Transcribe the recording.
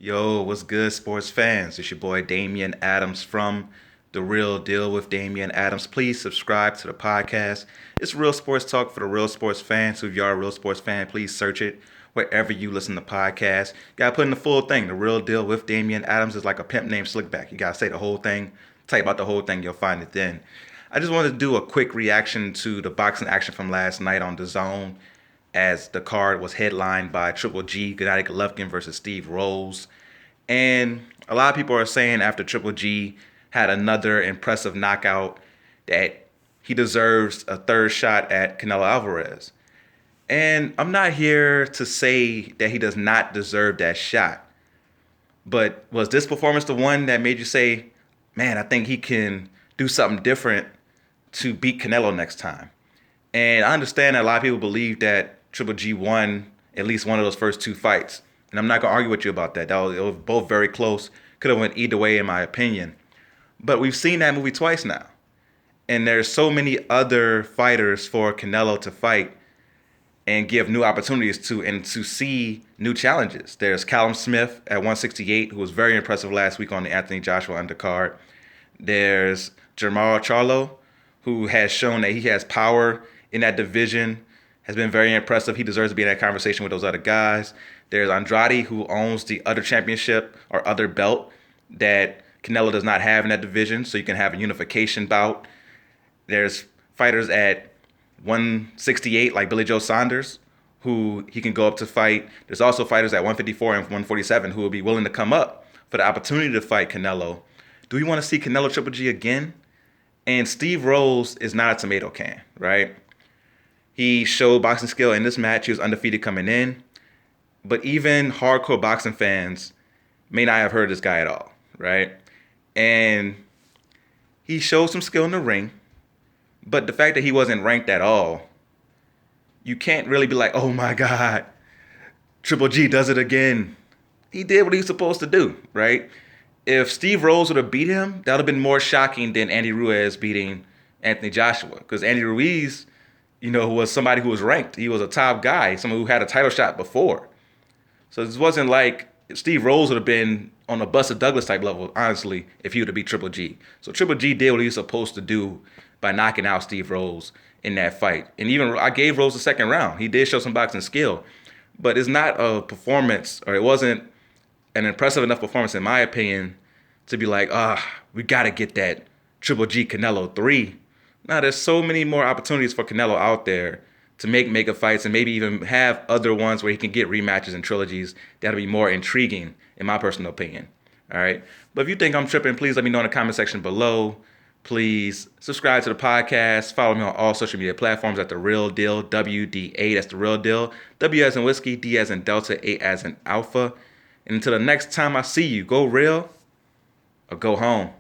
Yo, what's good, sports fans? It's your boy Damian Adams from The Real Deal with Damian Adams. Please subscribe to the podcast. It's real sports talk for the real sports fans. So if you are a real sports fan, please search it wherever you listen to podcasts. You gotta put in the full thing. The Real Deal with Damian Adams is like a pimp named Slickback. You gotta say the whole thing, type out the whole thing, you'll find it then. I just wanted to do a quick reaction to the boxing action from last night on the Zone, as the card was headlined by Triple G, Gennady Golovkin versus Steve Rolls. And a lot of people are saying after Triple G had another impressive knockout that he deserves a third shot at Canelo Alvarez. And I'm not here to say that he does not deserve that shot. But was this performance the one that made you say, man, I think he can do something different to beat Canelo next time? And I understand that a lot of people believe that Triple G won at least one of those first two fights. And I'm not going to argue with you about that. It was both very close. Could have went either way in my opinion. But we've seen that movie twice now. And there's so many other fighters for Canelo to fight and give new opportunities to, and to see new challenges. There's Callum Smith at 168, who was very impressive last week on the Anthony Joshua undercard. There's Jermall Charlo, who has shown that he has power in that division, has been very impressive. He deserves to be in that conversation with those other guys. There's Andrade, who owns the other championship or other belt that Canelo does not have in that division, so you can have a unification bout. There's fighters at 168 like Billy Joe Saunders, who he can go up to fight. There's also fighters at 154 and 147 who will be willing to come up for the opportunity to fight Canelo. Do we want to see Canelo Triple G again? And Steve Rolls is not a tomato can, right? He showed boxing skill in this match. He was undefeated coming in. But even hardcore boxing fans may not have heard of this guy at all, right? And he showed some skill in the ring. But the fact that he wasn't ranked at all, you can't really be like, oh my God, Triple G does it again. He did what he was supposed to do, right? If Steve Rolls would have beat him, that would have been more shocking than Andy Ruiz beating Anthony Joshua. Because Andy Ruiz, was somebody who was ranked. He was a top guy, someone who had a title shot before. So this wasn't like Steve Rolls would have been on a Buster Douglas type level, honestly, if he would have beat Triple G. So Triple G did what he was supposed to do by knocking out Steve Rolls in that fight. And even I gave Rolls the second round. He did show some boxing skill. But it's not a performance, or it wasn't an impressive enough performance, in my opinion, to be like, we got to get that Triple G Canelo 3. Now, there's so many more opportunities for Canelo out there to make mega fights and maybe even have other ones where he can get rematches and trilogies that'll be more intriguing, in my personal opinion. All right. But if you think I'm tripping, please let me know in the comment section below. Please subscribe to the podcast. Follow me on all social media platforms at The Real Deal, WDA. That's The Real Deal. W as in whiskey, D as in Delta, A as in Alpha. And until the next time I see you, go real or go home.